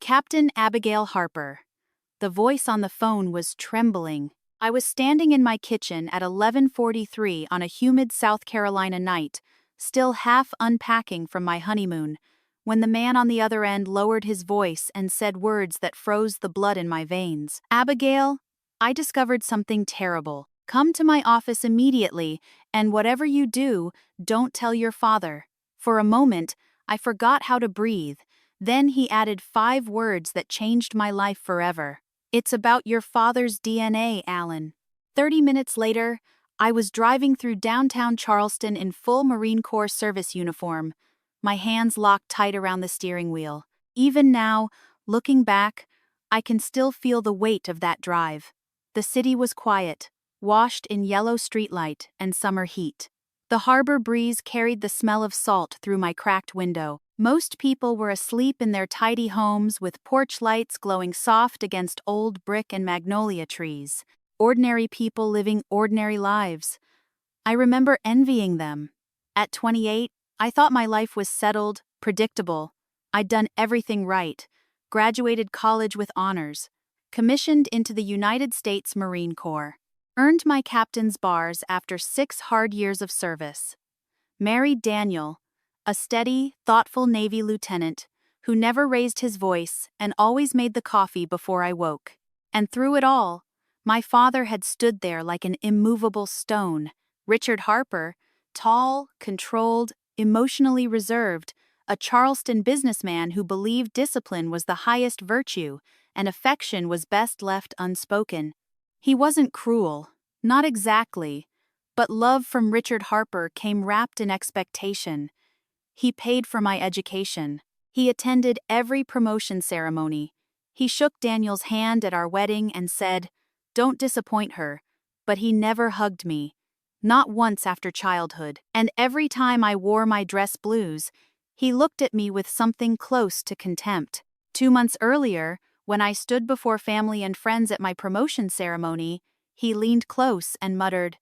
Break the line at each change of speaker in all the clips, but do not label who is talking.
Captain Abigail Harper. The voice on the phone was trembling. I was standing in my kitchen at 11:43 on a humid South Carolina night, still half unpacking from my honeymoon, when the man on the other end lowered his voice and said words that froze the blood in my veins. "Abigail, I discovered something terrible. Come to my office immediately, and whatever you do, don't tell your father." For a moment, I forgot how to breathe. Then he added 5 words that changed my life forever. "It's about your father's DNA, Alan." 30 minutes later, I was driving through downtown Charleston in full Marine Corps service uniform, my hands locked tight around the steering wheel. Even now, looking back, I can still feel the weight of that drive. The city was quiet, washed in yellow streetlight and summer heat. The harbor breeze carried the smell of salt through my cracked window. Most people were asleep in their tidy homes with porch lights glowing soft against old brick and magnolia trees. Ordinary people living ordinary lives. I remember envying them. At 28, I thought my life was settled, predictable. I'd done everything right. Graduated college with honors. Commissioned into the United States Marine Corps. Earned my captain's bars after 6 hard years of service. Married Daniel, a steady, thoughtful Navy lieutenant who never raised his voice and always made the coffee before I woke. And through it all, my father had stood there like an immovable stone. Richard Harper, tall, controlled, emotionally reserved, a Charleston businessman who believed discipline was the highest virtue and affection was best left unspoken. He wasn't cruel, not exactly, but love from Richard Harper came wrapped in expectation. He paid for my education. He attended every promotion ceremony. He shook Daniel's hand at our wedding and said, "Don't disappoint her," but he never hugged me. Not once after childhood. And every time I wore my dress blues, he looked at me with something close to contempt. 2 months earlier, when I stood before family and friends at my promotion ceremony, he leaned close and muttered,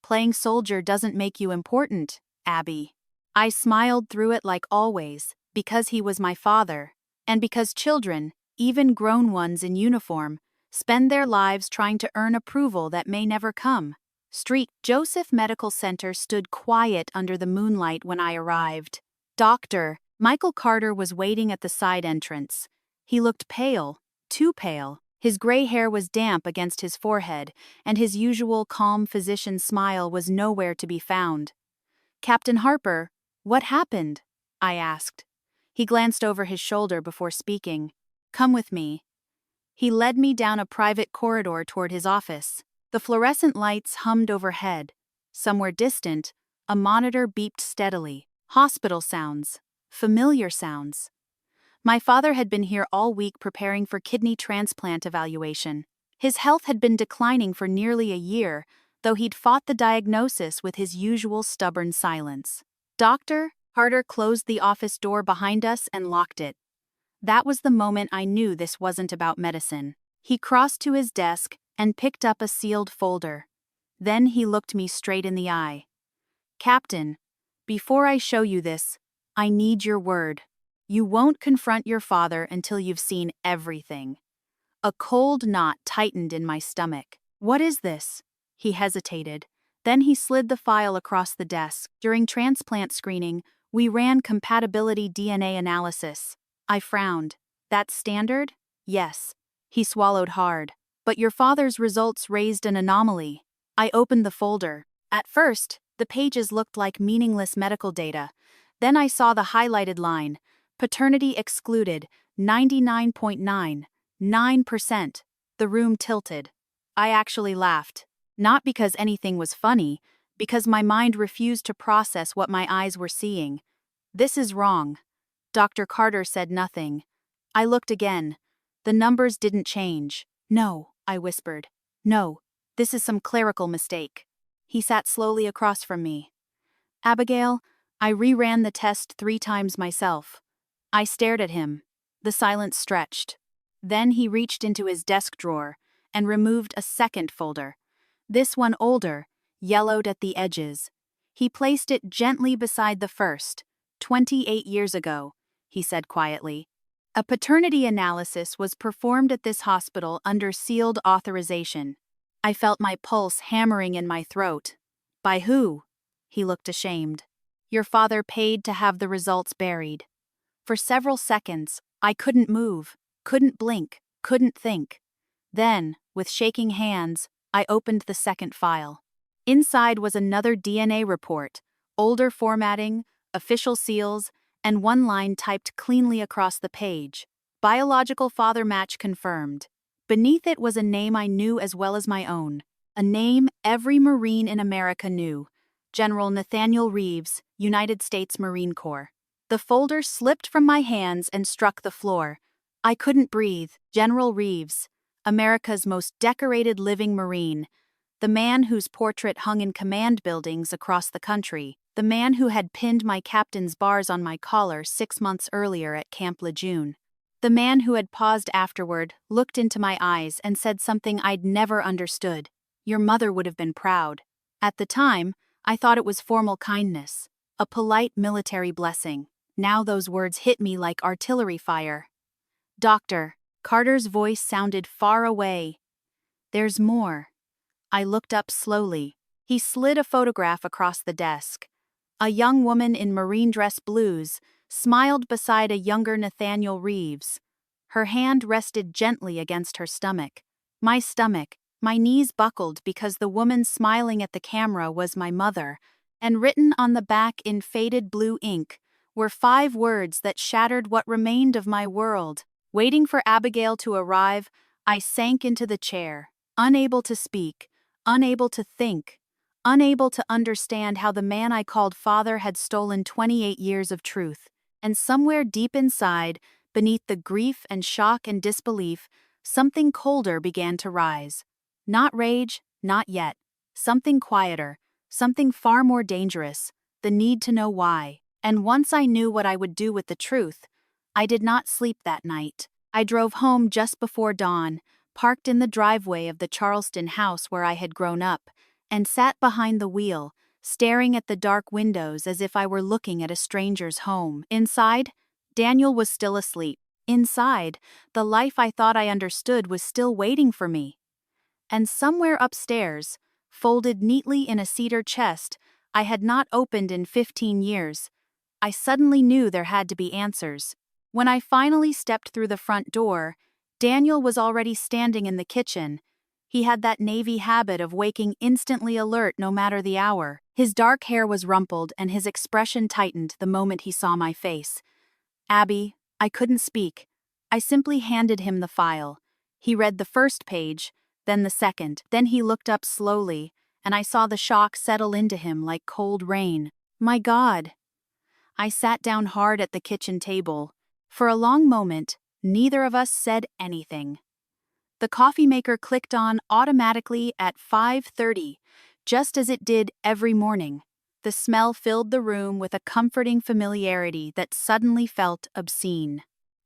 "Playing soldier doesn't make you important, Abby." I smiled through it like always, because he was my father, and because children, even grown ones in uniform, spend their lives trying to earn approval that may never come. Street Joseph Medical Center stood quiet under the moonlight when I arrived. Dr. Michael Carter was waiting at the side entrance. He looked pale, too pale. His gray hair was damp against his forehead, and his usual calm physician smile was nowhere to be found. "Captain Harper, what happened?" I asked. He glanced over his shoulder before speaking. "Come with me." He led me down a private corridor toward his office. The fluorescent lights hummed overhead. Somewhere distant, a monitor beeped steadily. Hospital sounds. Familiar sounds. My father had been here all week preparing for kidney transplant evaluation. His health had been declining for nearly a year, though he'd fought the diagnosis with his usual stubborn silence. "Doctor?" Carter closed the office door behind us and locked it. That was the moment I knew this wasn't about medicine. He crossed to his desk and picked up a sealed folder. Then he looked me straight in the eye. "Captain, before I show you this, I need your word. You won't confront your father until you've seen everything." A cold knot tightened in my stomach. "What is this?" He hesitated. Then he slid the file across the desk. "During transplant screening, we ran compatibility DNA analysis." I frowned. "That's standard?" "Yes." He swallowed hard. "But your father's results raised an anomaly." I opened the folder. At first, the pages looked like meaningless medical data. Then I saw the highlighted line, "Paternity excluded, 99.99%. The room tilted. I actually laughed. Not because anything was funny, because my mind refused to process what my eyes were seeing. "This is wrong." Dr. Carter said nothing. I looked again. The numbers didn't change. "No," I whispered. "No, this is some clerical mistake." He sat slowly across from me. "Abigail, I reran the test 3 times myself." I stared at him. The silence stretched. Then he reached into his desk drawer and removed a second folder. This one older, yellowed at the edges. He placed it gently beside the first. 28 years ago," he said quietly. A paternity analysis was performed at this hospital under sealed authorization. I felt my pulse hammering in my throat. By who? He looked ashamed. Your father paid to have the results buried. For several seconds, I couldn't move, couldn't blink, couldn't think. Then, with shaking hands, I opened the second file. Inside was another DNA report, older formatting, official seals, and one line typed cleanly across the page. Biological father match confirmed. Beneath it was a name I knew as well as my own. A name every Marine in America knew. General Nathaniel Reeves, United States Marine Corps. The folder slipped from my hands and struck the floor. I couldn't breathe. General Reeves, America's most decorated living Marine. The man whose portrait hung in command buildings across the country. The man who had pinned my captain's bars on my collar 6 months earlier at Camp Lejeune. The man who had paused afterward, looked into my eyes, and said something I'd never understood. Your mother would have been proud. At the time, I thought it was formal kindness, a polite military blessing. Now those words hit me like artillery fire. Doctor, Carter's voice sounded far away. There's more. I looked up slowly. He slid a photograph across the desk. A young woman in marine dress blues smiled beside a younger Nathaniel Reeves. Her hand rested gently against her stomach. My stomach, my knees buckled because the woman smiling at the camera was my mother, and written on the back in faded blue ink were 5 words that shattered what remained of my world. Waiting for Abigail to arrive, I sank into the chair, unable to speak, unable to think, unable to understand how the man I called father had stolen 28 years of truth. And somewhere deep inside, beneath the grief and shock and disbelief, something colder began to rise. Not rage, not yet. Something quieter, something far more dangerous, the need to know why. And once I knew what I would do with the truth, I did not sleep that night. I drove home just before dawn, parked in the driveway of the Charleston house where I had grown up, and sat behind the wheel, staring at the dark windows as if I were looking at a stranger's home. Inside, Daniel was still asleep. Inside, the life I thought I understood was still waiting for me. And somewhere upstairs, folded neatly in a cedar chest I had not opened in 15 years, I suddenly knew there had to be answers. When I finally stepped through the front door, Daniel was already standing in the kitchen. He had that Navy habit of waking instantly alert no matter the hour. His dark hair was rumpled and his expression tightened the moment he saw my face. Abby, I couldn't speak. I simply handed him the file. He read the first page, then the second. Then he looked up slowly, and I saw the shock settle into him like cold rain. My God! I sat down hard at the kitchen table. For a long moment, neither of us said anything. The coffee maker clicked on automatically at 5:30, just as it did every morning. The smell filled the room with a comforting familiarity that suddenly felt obscene.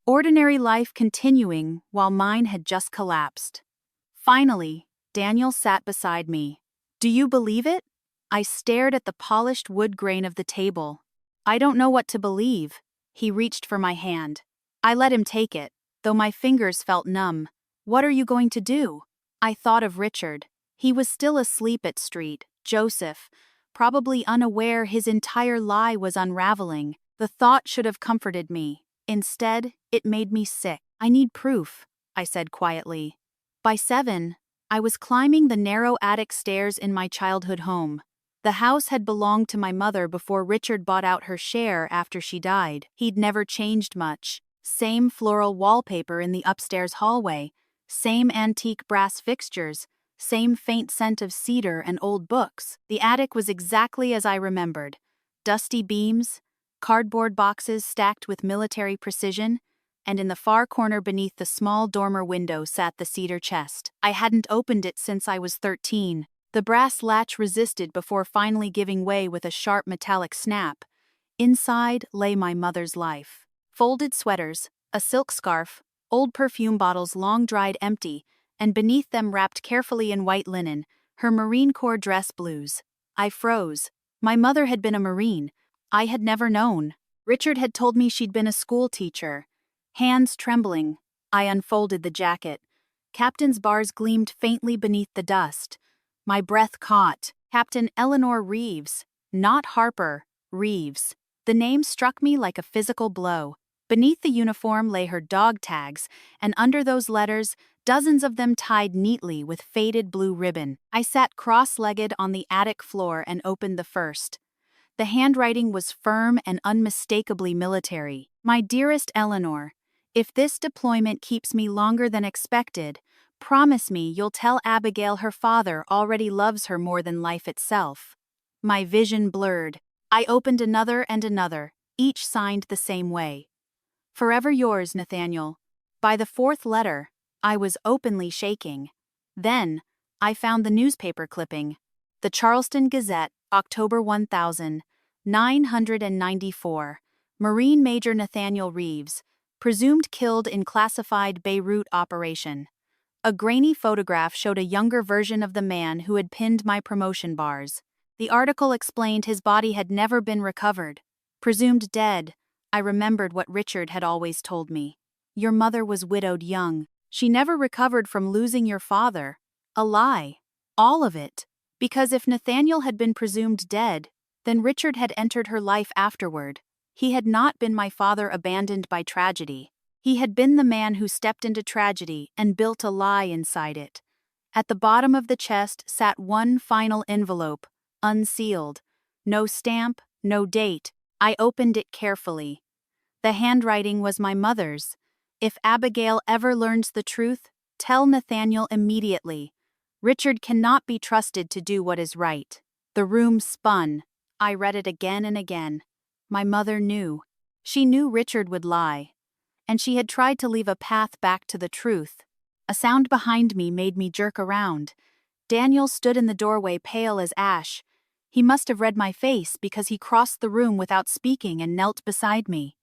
Ordinary life continuing while mine had just collapsed. Finally, Daniel sat beside me. Do you believe it? I stared at the polished wood grain of the table. I don't know what to believe. He reached for my hand. I let him take it, though my fingers felt numb. What are you going to do? I thought of Richard. He was still asleep at street. Joseph, probably unaware his entire lie was unraveling. The thought should have comforted me. Instead, it made me sick. I need proof, I said quietly. By 7, I was climbing the narrow attic stairs in my childhood home. The house had belonged to my mother before Richard bought out her share after she died. He'd never changed much. Same floral wallpaper in the upstairs hallway, same antique brass fixtures, same faint scent of cedar and old books. The attic was exactly as I remembered. Dusty beams, cardboard boxes stacked with military precision, and in the far corner beneath the small dormer window sat the cedar chest. I hadn't opened it since I was 13. The brass latch resisted before finally giving way with a sharp metallic snap. Inside lay my mother's life. Folded sweaters, a silk scarf, old perfume bottles long dried empty, and beneath them wrapped carefully in white linen, her Marine Corps dress blues. I froze. My mother had been a Marine. I had never known. Richard had told me she'd been a school teacher. Hands trembling, I unfolded the jacket. Captain's bars gleamed faintly beneath the dust. My breath caught. Captain Eleanor Reeves. Not Harper, Reeves. The name struck me like a physical blow. Beneath the uniform lay her dog tags, and under those letters, dozens of them tied neatly with faded blue ribbon. I sat cross-legged on the attic floor and opened the first. The handwriting was firm and unmistakably military. My dearest Eleanor, if this deployment keeps me longer than expected, promise me you'll tell Abigail her father already loves her more than life itself. My vision blurred. I opened another and another, each signed the same way. Forever yours, Nathaniel. By the fourth letter, I was openly shaking. Then, I found the newspaper clipping. The Charleston Gazette, October 1994. Marine Major Nathaniel Reeves, presumed killed in classified Beirut operation. A grainy photograph showed a younger version of the man who had pinned my promotion bars. The article explained his body had never been recovered. Presumed dead, I remembered what Richard had always told me. Your mother was widowed young. She never recovered from losing your father. A lie. All of it. Because if Nathaniel had been presumed dead, then Richard had entered her life afterward. He had not been my father abandoned by tragedy. He had been the man who stepped into tragedy and built a lie inside it. At the bottom of the chest sat one final envelope, unsealed. No stamp, no date. I opened it carefully. The handwriting was my mother's. If Abigail ever learns the truth, tell Nathaniel immediately. Richard cannot be trusted to do what is right. The room spun. I read it again and again. My mother knew. She knew Richard would lie. And she had tried to leave a path back to the truth. A sound behind me made me jerk around. Daniel stood in the doorway, pale as ash. He must have read my face because he crossed the room without speaking and knelt beside me.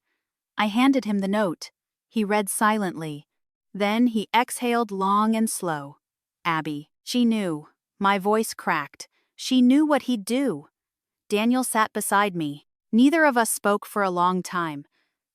I handed him the note. He read silently. Then he exhaled long and slow. Abby. She knew. My voice cracked. She knew what he'd do. Daniel sat beside me. Neither of us spoke for a long time.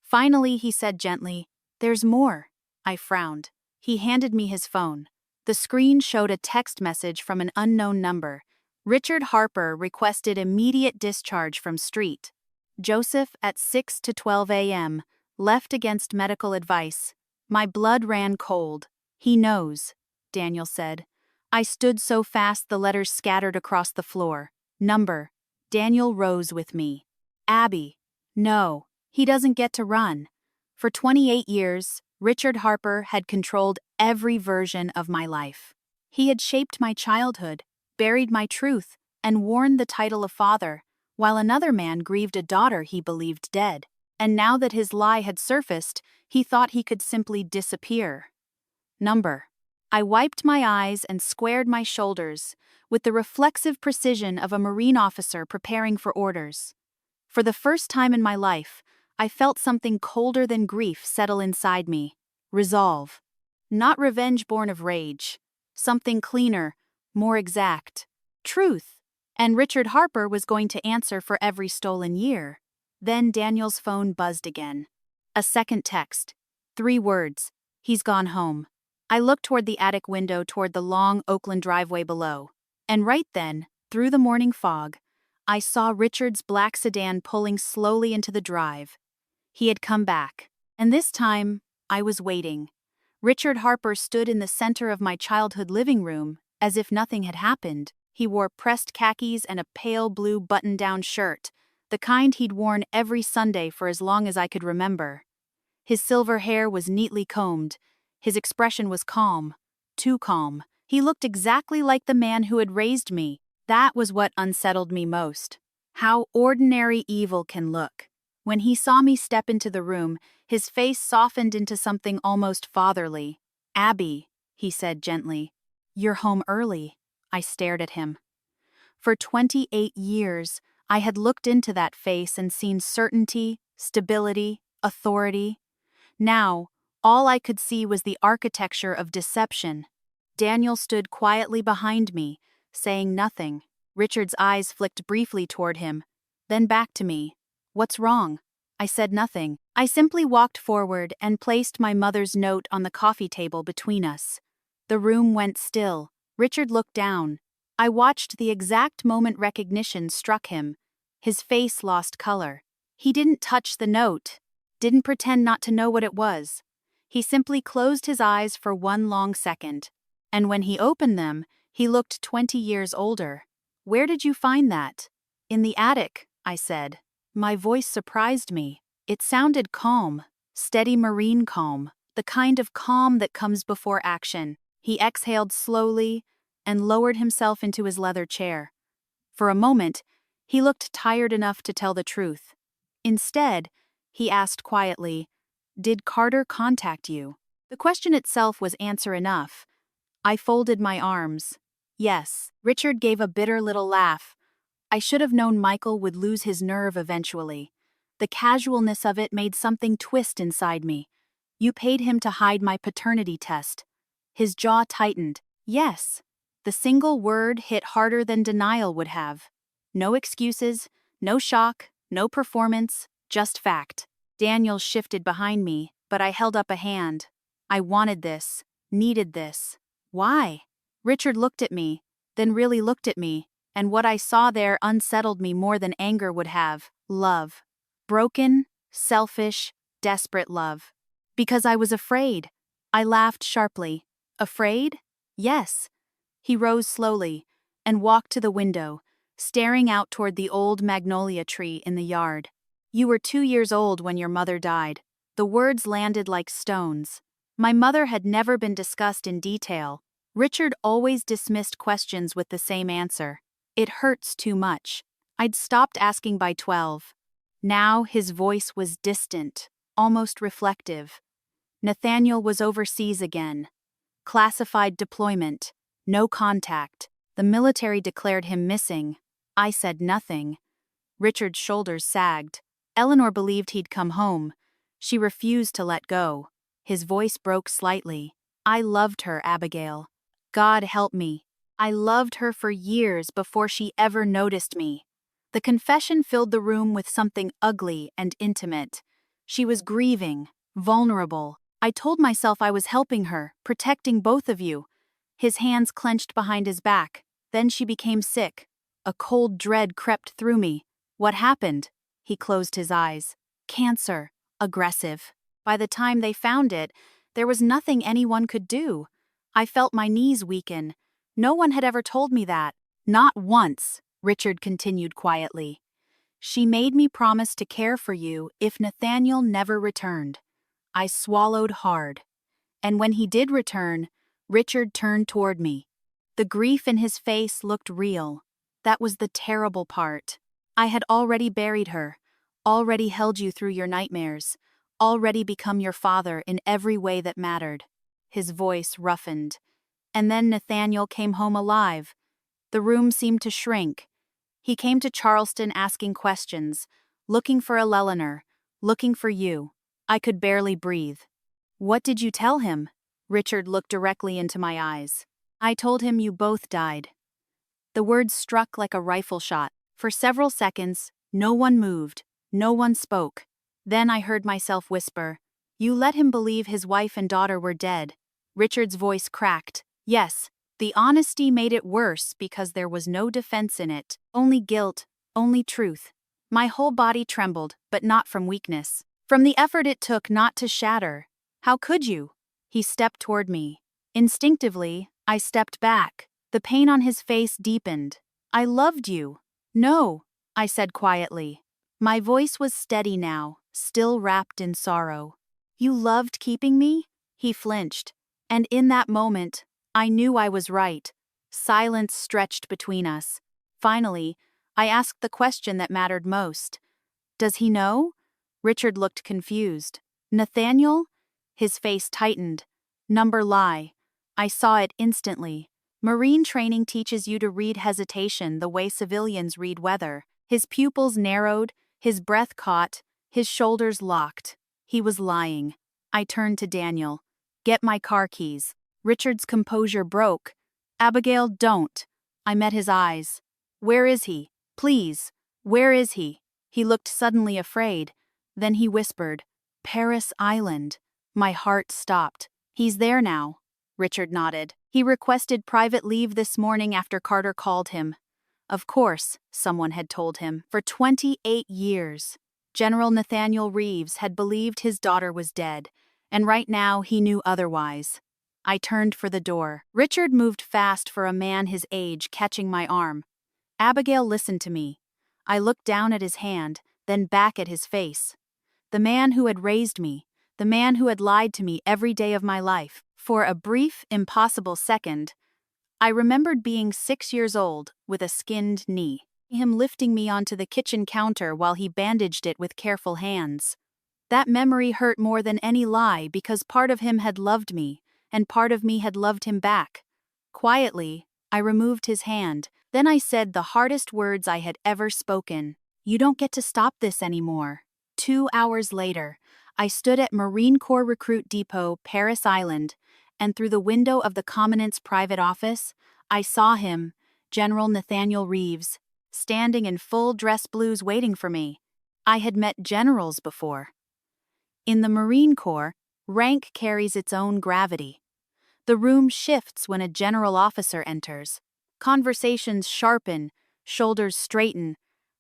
Finally, he said gently, "There's more." I frowned. He handed me his phone. The screen showed a text message from an unknown number. Richard Harper requested immediate discharge from street. Joseph at 6 to 12 a.m., left against medical advice. My blood ran cold. He knows, Daniel said. I stood so fast the letters scattered across the floor. Number. Daniel rose with me. Abby. No, he doesn't get to run. For 28 years, Richard Harper had controlled every version of my life. He had shaped my childhood, buried my truth, and worn the title of father, while another man grieved a daughter he believed dead. And now that his lie had surfaced, he thought he could simply disappear. Number. I wiped my eyes and squared my shoulders with the reflexive precision of a Marine officer preparing for orders. For the first time in my life, I felt something colder than grief settle inside me. Resolve. Not revenge born of rage. Something cleaner, more exact. Truth. And Richard Harper was going to answer for every stolen year. Then Daniel's phone buzzed again. A second text. 3 words. He's gone home. I looked toward the attic window toward the long Oakland driveway below. And right then, through the morning fog, I saw Richard's black sedan pulling slowly into the drive. He had come back. And this time, I was waiting. Richard Harper stood in the center of my childhood living room, as if nothing had happened. He wore pressed khakis and a pale blue button-down shirt, the kind he'd worn every Sunday for as long as I could remember. His silver hair was neatly combed. His expression was calm. Too calm. He looked exactly like the man who had raised me. That was what unsettled me most. How ordinary evil can look. When he saw me step into the room, his face softened into something almost fatherly. "Abby," he said gently. "You're home early." I stared at him. For 28 years, I had looked into that face and seen certainty, stability, authority. Now, all I could see was the architecture of deception. Daniel stood quietly behind me, saying nothing. Richard's eyes flicked briefly toward him, then back to me. "What's wrong?" I said nothing. I simply walked forward and placed my mother's note on the coffee table between us. The room went still. Richard looked down. I watched the exact moment recognition struck him. His face lost color. He didn't touch the note, didn't pretend not to know what it was. He simply closed his eyes for one long second. And when he opened them, he looked 20 years older. "Where did you find that?" "In the attic," I said. My voice surprised me. It sounded calm, steady marine calm, the kind of calm that comes before action. He exhaled slowly and lowered himself into his leather chair. For a moment, he looked tired enough to tell the truth. Instead, he asked quietly, "Did Carter contact you?" The question itself was answer enough. I folded my arms. "Yes." Richard gave a bitter little laugh. I should have known Michael would lose his nerve eventually. The casualness of it made something twist inside me. "You paid him to hide my paternity test." His jaw tightened. "Yes." The single word hit harder than denial would have. No excuses, no shock, no performance, just fact. Daniel shifted behind me, but I held up a hand. I wanted this, needed this. "Why?" Richard looked at me, then really looked at me, and what I saw there unsettled me more than anger would have. Love. Broken, selfish, desperate love. "Because I was afraid." I laughed sharply. "Afraid?" "Yes." He rose slowly and walked to the window, staring out toward the old magnolia tree in the yard. "You were 2 years old when your mother died." The words landed like stones. My mother had never been discussed in detail. Richard always dismissed questions with the same answer. "It hurts too much." I'd stopped asking by 12. Now his voice was distant, almost reflective. Nathaniel was overseas again. Classified deployment. No contact. The military declared him missing. I said nothing. Richard's shoulders sagged. Eleanor believed he'd come home. She refused to let go. His voice broke slightly. "I loved her, Abigail. God help me. I loved her for years before she ever noticed me." The confession filled the room with something ugly and intimate. She was grieving, vulnerable. I told myself I was helping her, protecting both of you. His hands clenched behind his back. Then she became sick. A cold dread crept through me. "What happened?" He closed his eyes. "Cancer. Aggressive. By the time they found it, there was nothing anyone could do." I felt my knees weaken. No one had ever told me that. "Not once," Richard continued quietly. "She made me promise to care for you if Nathaniel never returned." I swallowed hard. And when he did return, Richard turned toward me. The grief in his face looked real. That was the terrible part. "I had already buried her, already held you through your nightmares, already become your father in every way that mattered." His voice roughened. "And then Nathaniel came home alive." The room seemed to shrink. He came to Charleston asking questions, looking for Eleanor, looking for you. I could barely breathe. "What did you tell him?" Richard looked directly into my eyes. "I told him you both died." The words struck like a rifle shot. For several seconds, no one moved, no one spoke. Then I heard myself whisper, "You let him believe his wife and daughter were dead." Richard's voice cracked. "Yes, the honesty made it worse because there was no defense in it. Only guilt, only truth." My whole body trembled, but not from weakness. From the effort it took not to shatter. "How could you?" He stepped toward me. Instinctively, I stepped back. The pain on his face deepened. "I loved you." "No," I said quietly. My voice was steady now, still wrapped in sorrow. "You loved keeping me?" He flinched. And in that moment, I knew I was right. Silence stretched between us. Finally, I asked the question that mattered most. "Does he know?" Richard looked confused. "Nathaniel?" His face tightened. "Number lie." I saw it instantly. Marine training teaches you to read hesitation the way civilians read weather. His pupils narrowed, his breath caught, his shoulders locked. He was lying. I turned to Daniel. "Get my car keys." Richard's composure broke. "Abigail, don't." I met his eyes. "Where is he? Please, where is he?" He looked suddenly afraid. Then he whispered, "Paris Island." My heart stopped. "He's there now." Richard nodded. "He requested private leave this morning after Carter called him." Of course, someone had told him. For 28 years, General Nathaniel Reeves had believed his daughter was dead, and right now he knew otherwise. I turned for the door. Richard moved fast for a man his age, catching my arm. Abigail listened to me. I looked down at his hand, then back at his face. The man who had raised me, the man who had lied to me every day of my life. For a brief, impossible second, I remembered being 6 years old, with a skinned knee. Him lifting me onto the kitchen counter while he bandaged it with careful hands. That memory hurt more than any lie because part of him had loved me, and part of me had loved him back. Quietly, I removed his hand. Then I said the hardest words I had ever spoken. "You don't get to stop this anymore." 2 hours later, I stood at Marine Corps Recruit Depot, Paris Island, and through the window of the Commandant's private office, I saw him, General Nathaniel Reeves, standing in full dress blues waiting for me. I had met generals before. In the Marine Corps, rank carries its own gravity. The room shifts when a general officer enters. Conversations sharpen, shoulders straighten.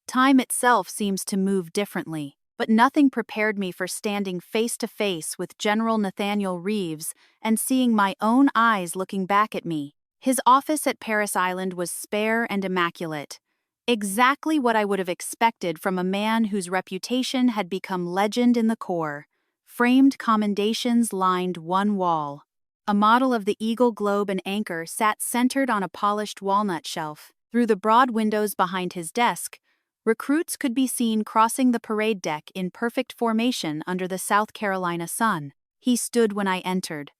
Time itself seems to move differently. But nothing prepared me for standing face to face with General Nathaniel Reeves and seeing my own eyes looking back at me. His office at Paris Island was spare and immaculate. Exactly what I would have expected from a man whose reputation had become legend in the Corps. Framed commendations lined one wall. A model of the Eagle, Globe, and Anchor sat centered on a polished walnut shelf. Through the broad windows behind his desk, recruits could be seen crossing the parade deck in perfect formation under the South Carolina sun. He stood when I entered.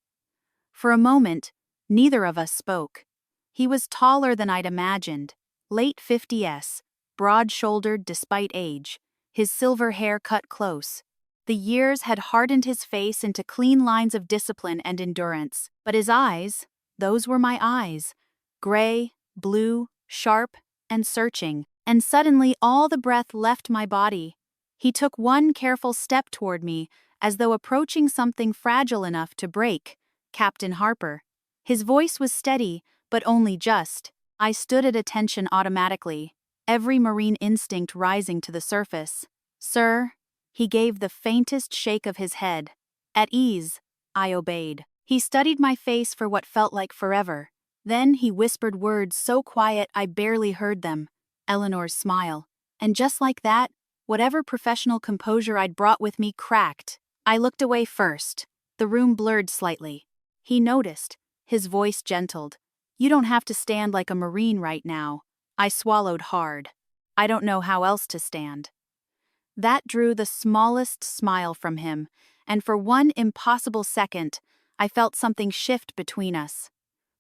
For a moment, neither of us spoke. He was taller than I'd imagined, late 50s, broad-shouldered despite age, his silver hair cut close. The years had hardened his face into clean lines of discipline and endurance, but his eyes, those were my eyes, gray, blue, sharp, and searching. And suddenly all the breath left my body. He took one careful step toward me, as though approaching something fragile enough to break. "Captain Harper." His voice was steady, but only just. I stood at attention automatically, every Marine instinct rising to the surface. "Sir?" He gave the faintest shake of his head. "At ease." I obeyed. He studied my face for what felt like forever. Then he whispered words so quiet I barely heard them. Eleanor's smile. And just like that, whatever professional composure I'd brought with me cracked. I looked away first. The room blurred slightly. He noticed. His voice gentled. "You don't have to stand like a Marine right now." I swallowed hard. I don't know how else to stand. That drew the smallest smile from him, and for one impossible second, I felt something shift between us.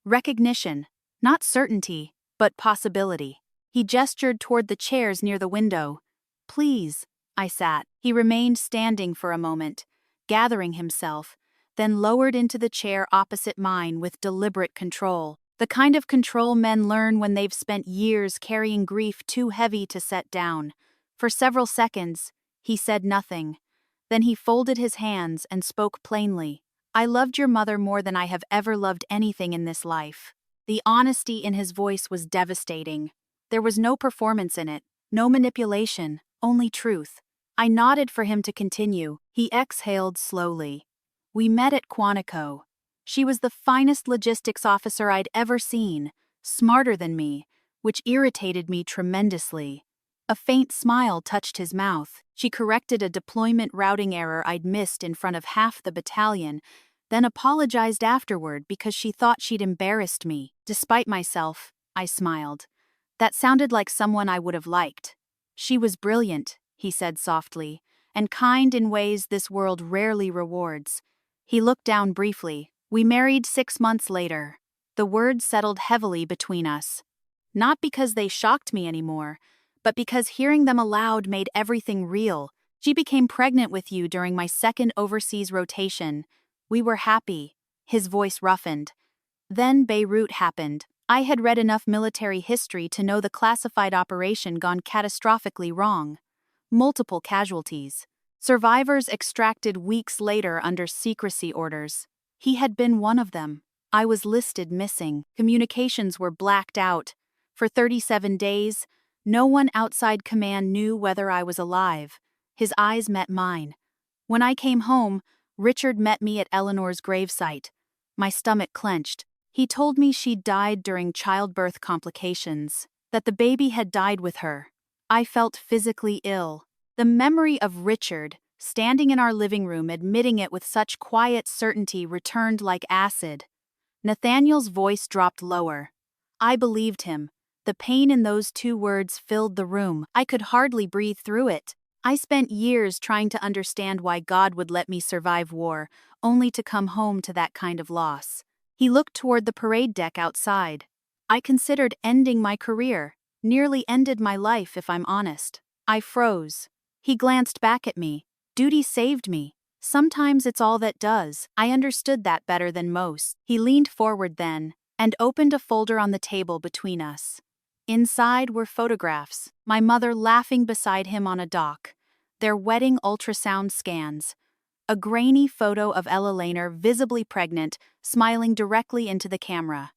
Recognition, not certainty, but possibility. He gestured toward the chairs near the window. "Please." I sat. He remained standing for a moment, gathering himself, then lowered into the chair opposite mine with deliberate control. The kind of control men learn when they've spent years carrying grief too heavy to set down. For several seconds, he said nothing. Then he folded his hands and spoke plainly. "I loved your mother more than I have ever loved anything in this life." The honesty in his voice was devastating. There was no performance in it, no manipulation, only truth. I nodded for him to continue. He exhaled slowly. "We met at Quantico. She was the finest logistics officer I'd ever seen, smarter than me, which irritated me tremendously." A faint smile touched his mouth. She corrected a deployment routing error I'd missed in front of half the battalion, then apologized afterward because she thought she'd embarrassed me. Despite myself, I smiled. That sounded like someone I would have liked. "She was brilliant," he said softly, "and kind in ways this world rarely rewards." He looked down briefly. "We married 6 months later." The words settled heavily between us. Not because they shocked me anymore, but because hearing them aloud made everything real. "She became pregnant with you during my second overseas rotation. We were happy." His voice roughened. Then Beirut happened. I had read enough military history to know the classified operation gone catastrophically wrong. Multiple casualties. Survivors extracted weeks later under secrecy orders. He had been one of them. I was listed missing. Communications were blacked out. For 37 days, no one outside command knew whether I was alive. His eyes met mine. When I came home, Richard met me at Eleanor's gravesite. My stomach clenched. He told me she'd died during childbirth complications, that the baby had died with her. I felt physically ill. The memory of Richard, standing in our living room admitting it with such quiet certainty, returned like acid. Nathaniel's voice dropped lower. I believed him. The pain in those 2 words filled the room. I could hardly breathe through it. I spent years trying to understand why God would let me survive war, only to come home to that kind of loss. He looked toward the parade deck outside. I considered ending my career, nearly ended my life if I'm honest. I froze. He glanced back at me. Duty saved me. Sometimes it's all that does. I understood that better than most. He leaned forward then, and opened a folder on the table between us. Inside were photographs, my mother laughing beside him on a dock, their wedding ultrasound scans, a grainy photo of Ella Laner visibly pregnant, smiling directly into the camera.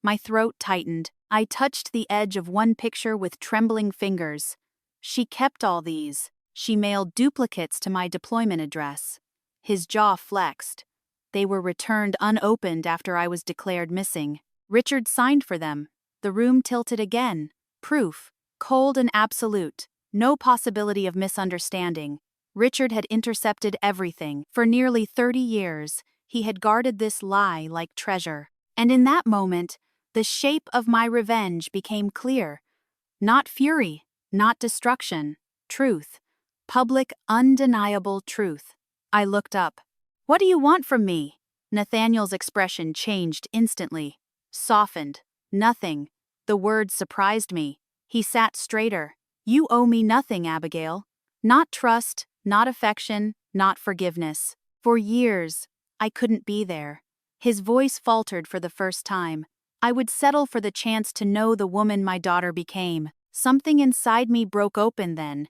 My throat tightened. I touched the edge of one picture with trembling fingers. She kept all these. She mailed duplicates to my deployment address. His jaw flexed. They were returned unopened after I was declared missing. Richard signed for them. The room tilted again. Proof. Cold and absolute. No possibility of misunderstanding. Richard had intercepted everything. For nearly 30 years, he had guarded this lie like treasure. And in that moment, the shape of my revenge became clear. Not fury, not destruction. Truth. Public, undeniable truth. I looked up. "What do you want from me?" Nathaniel's expression changed instantly. Softened. "Nothing." The words surprised me. He sat straighter. "You owe me nothing, Abigail. Not trust, not affection, not forgiveness. For years, I couldn't be there." His voice faltered for the first time. I would settle for the chance to know the woman my daughter became. Something inside me broke open then.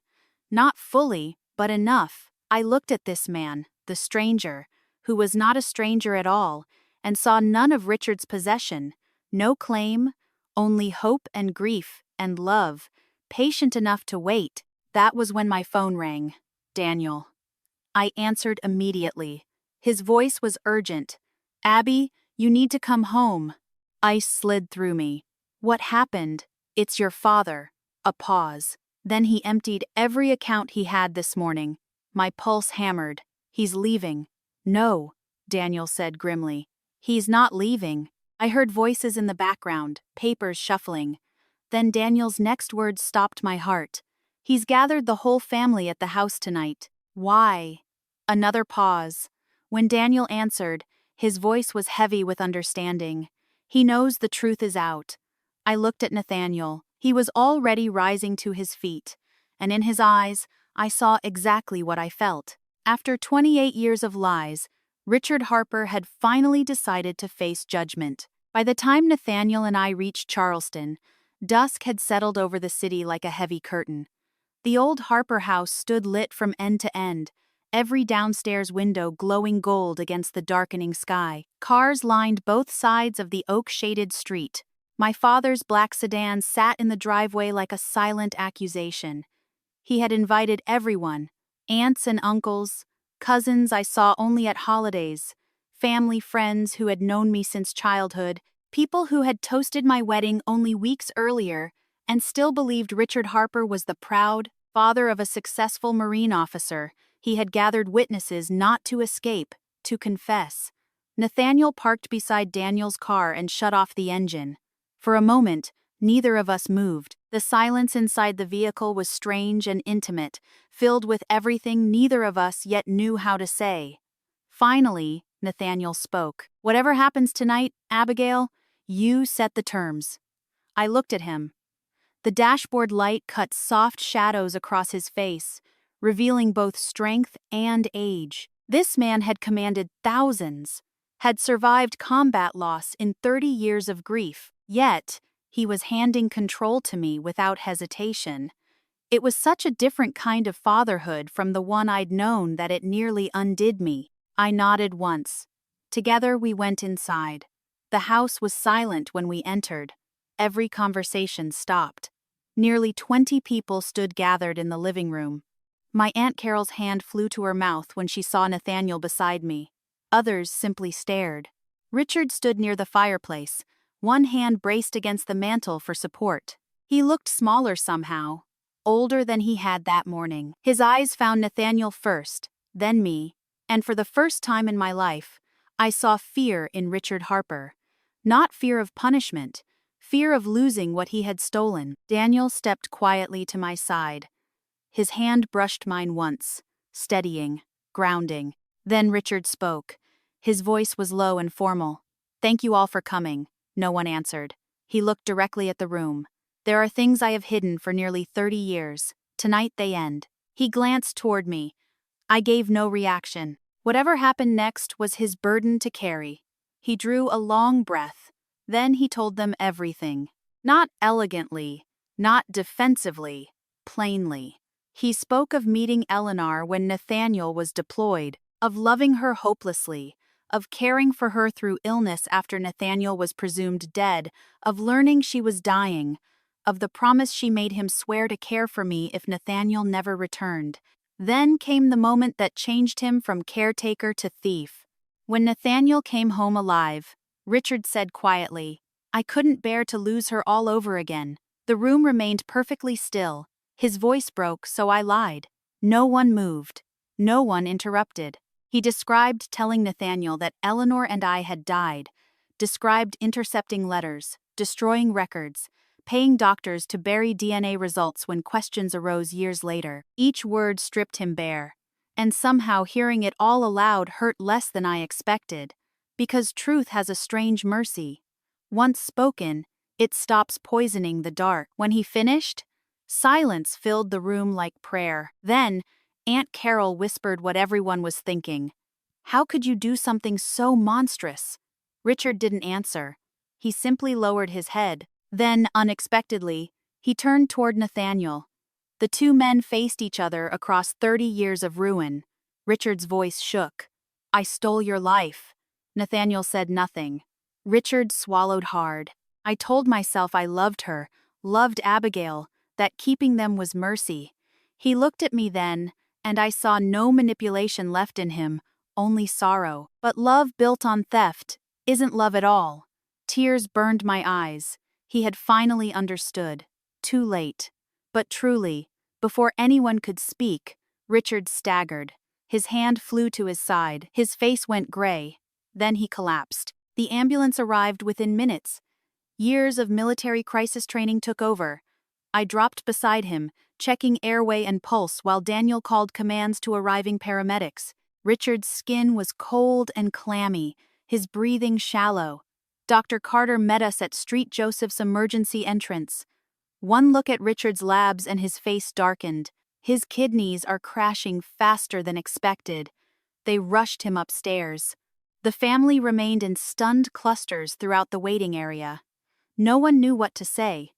Not fully, but enough. I looked at this man, the stranger, who was not a stranger at all, and saw none of Richard's possession. No claim, only hope and grief and love, patient enough to wait. That was when my phone rang. Daniel. I answered immediately. His voice was urgent. "Abby, you need to come home." Ice slid through me. "What happened?" "It's your father." A pause. Then he emptied every account he had this morning. My pulse hammered. "He's leaving." "No," Daniel said grimly. "He's not leaving." I heard voices in the background, papers shuffling. Then Daniel's next words stopped my heart. "He's gathered the whole family at the house tonight." "Why?" Another pause. When Daniel answered, his voice was heavy with understanding. "He knows the truth is out." I looked at Nathaniel. He was already rising to his feet, and in his eyes, I saw exactly what I felt. After 28 years of lies, Richard Harper had finally decided to face judgment. By the time Nathaniel and I reached Charleston, dusk had settled over the city like a heavy curtain. The old Harper house stood lit from end to end, every downstairs window glowing gold against the darkening sky. Cars lined both sides of the oak-shaded street. My father's black sedan sat in the driveway like a silent accusation. He had invited everyone, aunts and uncles, cousins I saw only at holidays, family friends who had known me since childhood, people who had toasted my wedding only weeks earlier and still believed Richard Harper was the proud father of a successful Marine officer. He had gathered witnesses not to escape, to confess. Nathaniel parked beside Daniel's car and shut off the engine. For a moment, neither of us moved. The silence inside the vehicle was strange and intimate, filled with everything neither of us yet knew how to say. Finally, Nathaniel spoke. "Whatever happens tonight, Abigail, you set the terms." I looked at him. The dashboard light cut soft shadows across his face, revealing both strength and age. This man had commanded thousands, had survived combat loss in 30 years of grief, yet he was handing control to me without hesitation. It was such a different kind of fatherhood from the one I'd known that it nearly undid me. I nodded once. Together we went inside. The house was silent when we entered. Every conversation stopped. Nearly 20 people stood gathered in the living room. My Aunt Carol's hand flew to her mouth when she saw Nathaniel beside me. Others simply stared. Richard stood near the fireplace, one hand braced against the mantel for support. He looked smaller somehow, older than he had that morning. His eyes found Nathaniel first, then me, and for the first time in my life, I saw fear in Richard Harper. Not fear of punishment, fear of losing what he had stolen. Daniel stepped quietly to my side. His hand brushed mine once, steadying, grounding. Then Richard spoke. His voice was low and formal. "Thank you all for coming." No one answered. He looked directly at the room. "There are things I have hidden for nearly 30 years. Tonight they end." He glanced toward me. I gave no reaction. Whatever happened next was his burden to carry. He drew a long breath. Then he told them everything. Not elegantly, not defensively, plainly. He spoke of meeting Eleanor when Nathaniel was deployed, of loving her hopelessly, of caring for her through illness after Nathaniel was presumed dead, of learning she was dying, of the promise she made him swear to care for me if Nathaniel never returned. Then came the moment that changed him from caretaker to thief. When Nathaniel came home alive, Richard said quietly, "I couldn't bear to lose her all over again." The room remained perfectly still. His voice broke, so I lied. No one moved. No one interrupted. He described telling Nathaniel that Eleanor and I had died, described intercepting letters, destroying records, paying doctors to bury DNA results when questions arose years later. Each word stripped him bare. And somehow hearing it all aloud hurt less than I expected, because truth has a strange mercy. Once spoken, it stops poisoning the dark. When he finished, silence filled the room like prayer. Then, Aunt Carol whispered what everyone was thinking. "How could you do something so monstrous?" Richard didn't answer. He simply lowered his head. Then, unexpectedly, he turned toward Nathaniel. The two men faced each other across 30 years of ruin. Richard's voice shook. "I stole your life." Nathaniel said nothing. Richard swallowed hard. I told myself I loved her, loved Abigail, that keeping them was mercy. He looked at me then, and I saw no manipulation left in him, only sorrow. But love built on theft isn't love at all. Tears burned my eyes. He had finally understood. Too late. But truly, before anyone could speak, Richard staggered. His hand flew to his side. His face went gray. Then he collapsed. The ambulance arrived within minutes. Years of military crisis training took over. I dropped beside him, checking airway and pulse while Daniel called commands to arriving paramedics. Richard's skin was cold and clammy, his breathing shallow. Dr. Carter met us at Street Joseph's emergency entrance. One look at Richard's labs and his face darkened. His kidneys are crashing faster than expected. They rushed him upstairs. The family remained in stunned clusters throughout the waiting area. No one knew what to say.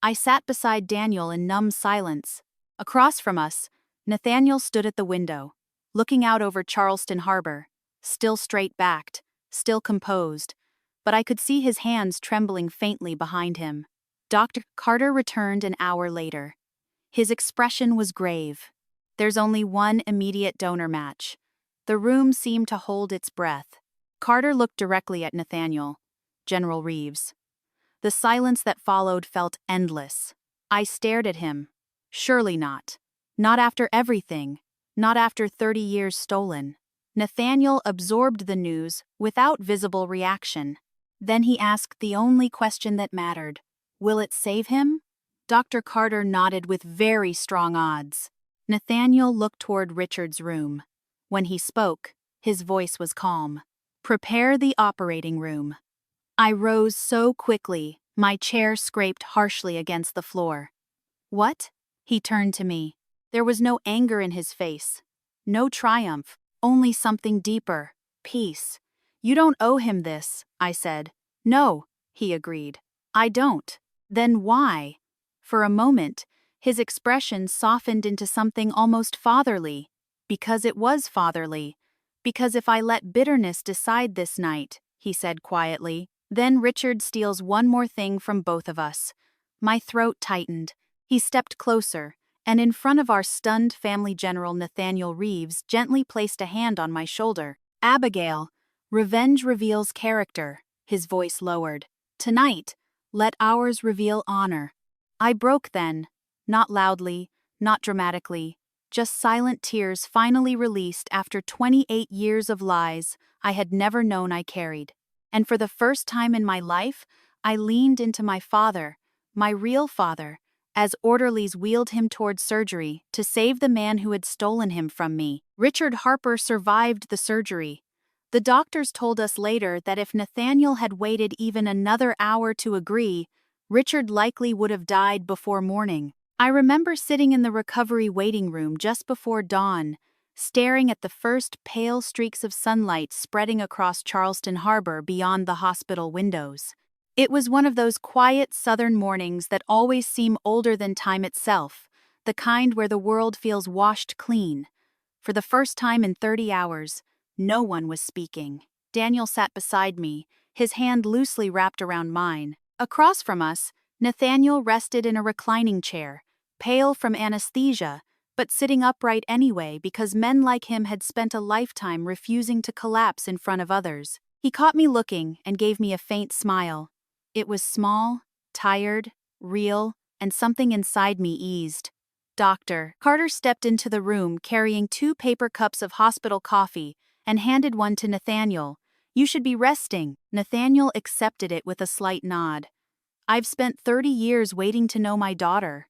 I sat beside Daniel in numb silence. Across from us, Nathaniel stood at the window, looking out over Charleston Harbor, still straight-backed, still composed, but I could see his hands trembling faintly behind him. Dr. Carter returned an hour later. His expression was grave. "There's only one immediate donor match." The room seemed to hold its breath. Carter looked directly at Nathaniel, General Reeves. The silence that followed felt endless. I stared at him. Surely not. Not after everything. Not after 30 years stolen. Nathaniel absorbed the news without visible reaction. Then he asked the only question that mattered. "Will it save him?" Dr. Carter nodded with very strong odds. Nathaniel looked toward Richard's room. When he spoke, his voice was calm. "Prepare the operating room." I rose so quickly, my chair scraped harshly against the floor. "What?" He turned to me. There was no anger in his face. No triumph, only something deeper. Peace. "You don't owe him this," I said. "No," he agreed. "I don't." "Then why?" For a moment, His expression softened into something almost fatherly. Because it was fatherly. Because if I let bitterness decide this night, he said quietly, then Richard steals one more thing from both of us. My throat tightened. He stepped closer, and in front of our stunned family general Nathaniel Reeves gently placed a hand on my shoulder. Abigail, revenge reveals character, his voice lowered. Tonight, let ours reveal honor. I broke then, not loudly, not dramatically, just silent tears finally released after 28 years of lies I had never known I carried. And for the first time in my life, I leaned into my father, my real father, as orderlies wheeled him toward surgery to save the man who had stolen him from me. Richard Harper survived the surgery. The doctors told us later that if Nathaniel had waited even another hour to agree, Richard likely would have died before morning. I remember sitting in the recovery waiting room just before dawn, staring at the first pale streaks of sunlight spreading across Charleston Harbor beyond the hospital windows. It was one of those quiet southern mornings that always seem older than time itself, the kind where the world feels washed clean. For the first time in 30 hours, no one was speaking. Daniel sat beside me, his hand loosely wrapped around mine. Across from us, Nathaniel rested in a reclining chair, pale from anesthesia, but sitting upright anyway because men like him had spent a lifetime refusing to collapse in front of others. He caught me looking and gave me a faint smile. It was small, tired, real, and something inside me eased. Doctor. Carter stepped into the room carrying 2 paper cups of hospital coffee and handed one to Nathaniel. You should be resting. Nathaniel accepted it with a slight nod. I've spent 30 years waiting to know my daughter.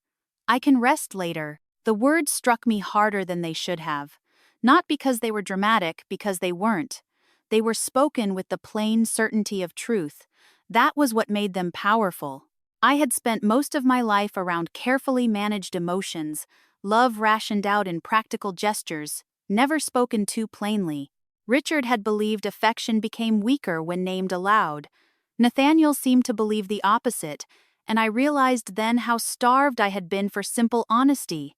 I can rest later. The words struck me harder than they should have. Not because they were dramatic, because they weren't. They were spoken with the plain certainty of truth. That was what made them powerful. I had spent most of my life around carefully managed emotions, love rationed out in practical gestures, never spoken too plainly. Richard had believed affection became weaker when named aloud. Nathaniel seemed to believe the opposite, and I realized then how starved I had been for simple honesty.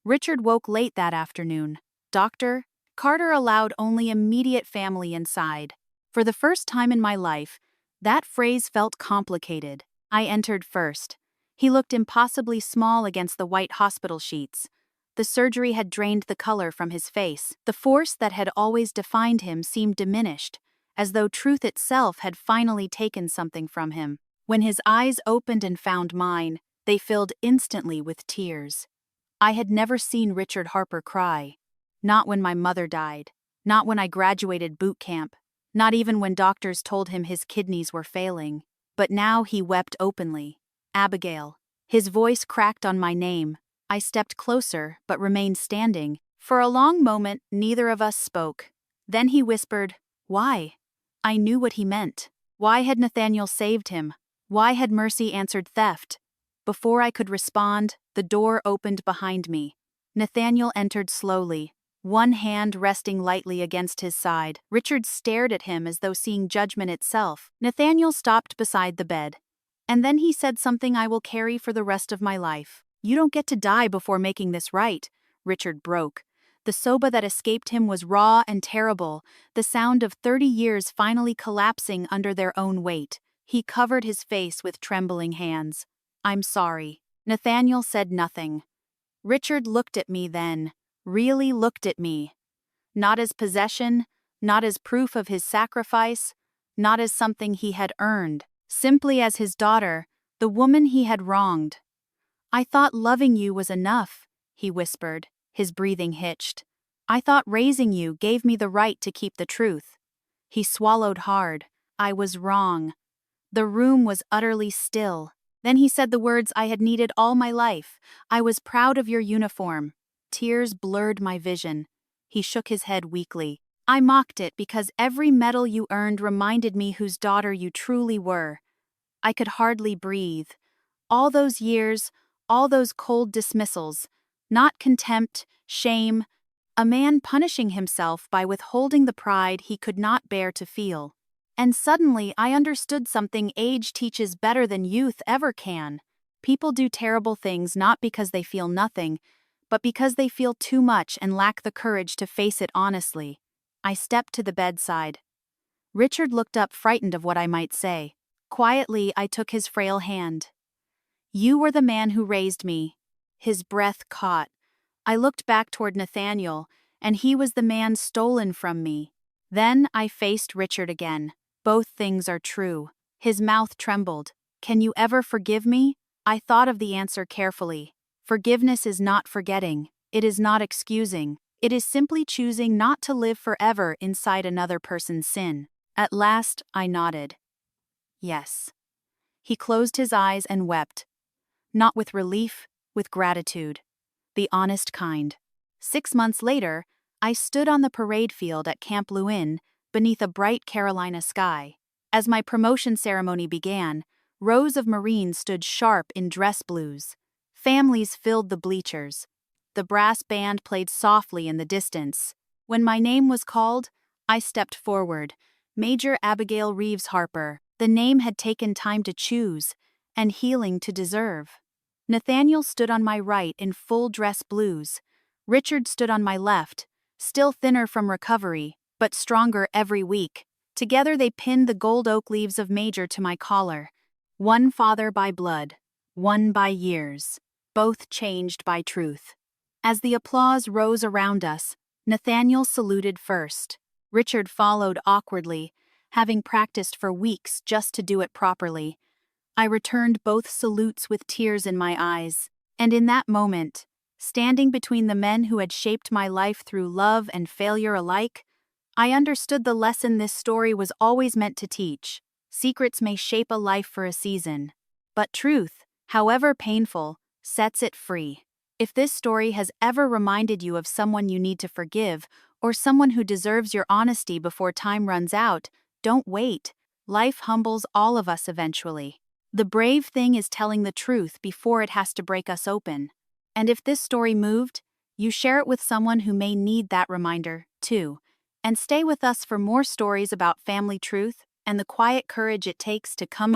Richard woke late that afternoon. Doctor, Carter allowed only immediate family inside. For the first time in my life, that phrase felt complicated. I entered first. He looked impossibly small against the white hospital sheets. The surgery had drained the color from his face. The force that had always defined him seemed diminished, as though truth itself had finally taken something from him. When his eyes opened and found mine, they filled instantly with tears. I had never seen Richard Harper cry. Not when my mother died. Not when I graduated boot camp. Not even when doctors told him his kidneys were failing. But now he wept openly. Abigail. His voice cracked on my name. I stepped closer, but remained standing. For a long moment, neither of us spoke. Then he whispered, "Why?" I knew what he meant. Why had Nathaniel saved him? Why had mercy answered theft? Before I could respond, the door opened behind me. Nathaniel entered slowly, one hand resting lightly against his side. Richard stared at him as though seeing judgment itself. Nathaniel stopped beside the bed. And then he said something I will carry for the rest of my life. "You don't get to die before making this right," Richard broke. The soba that escaped him was raw and terrible, the sound of 30 years finally collapsing under their own weight. He covered his face with trembling hands. "I'm sorry." Nathaniel said nothing. Richard looked at me then, really looked at me. Not as possession, not as proof of his sacrifice, not as something he had earned, simply as his daughter, the woman he had wronged. "I thought loving you was enough," he whispered, his breathing hitched. "I thought raising you gave me the right to keep the truth." He swallowed hard. I was wrong. The room was utterly still. Then he said the words I had needed all my life. "I was proud of your uniform." Tears blurred my vision. He shook his head weakly. "I mocked it because every medal you earned reminded me whose daughter you truly were." I could hardly breathe. All those years, all those cold dismissals, not contempt, shame, a man punishing himself by withholding the pride he could not bear to feel. And suddenly I understood something age teaches better than youth ever can. People do terrible things not because they feel nothing, but because they feel too much and lack the courage to face it honestly. I stepped to the bedside. Richard looked up, frightened of what I might say. Quietly, I took his frail hand. "You were the man who raised me." His breath caught. I looked back toward Nathaniel, and he was the man stolen from me. Then I faced Richard again. "Both things are true." His mouth trembled. "Can you ever forgive me?" I thought of the answer carefully. Forgiveness is not forgetting. It is not excusing. It is simply choosing not to live forever inside another person's sin. At last, I nodded. Yes. He closed his eyes and wept. Not with relief, with gratitude. The honest kind. 6 months later, I stood on the parade field at Camp Lewin, beneath a bright Carolina sky. As my promotion ceremony began, rows of Marines stood sharp in dress blues. Families filled the bleachers. The brass band played softly in the distance. When my name was called, I stepped forward. Major Abigail Reeves Harper. The name had taken time to choose, and healing to deserve. Nathaniel stood on my right in full dress blues. Richard stood on my left, still thinner from recovery, but stronger every week. Together they pinned the gold oak leaves of Major to my collar. One father by blood, one by years, both changed by truth. As the applause rose around us, Nathaniel saluted first. Richard followed awkwardly, having practiced for weeks just to do it properly. I returned both salutes with tears in my eyes, and in that moment, standing between the men who had shaped my life through love and failure alike, I understood the lesson this story was always meant to teach. Secrets may shape a life for a season, but truth, however painful, sets it free. If this story has ever reminded you of someone you need to forgive, or someone who deserves your honesty before time runs out, don't wait. Life humbles all of us eventually. The brave thing is telling the truth before it has to break us open. And if this story moved, you share it with someone who may need that reminder, too. And stay with us for more stories about family truth and the quiet courage it takes to come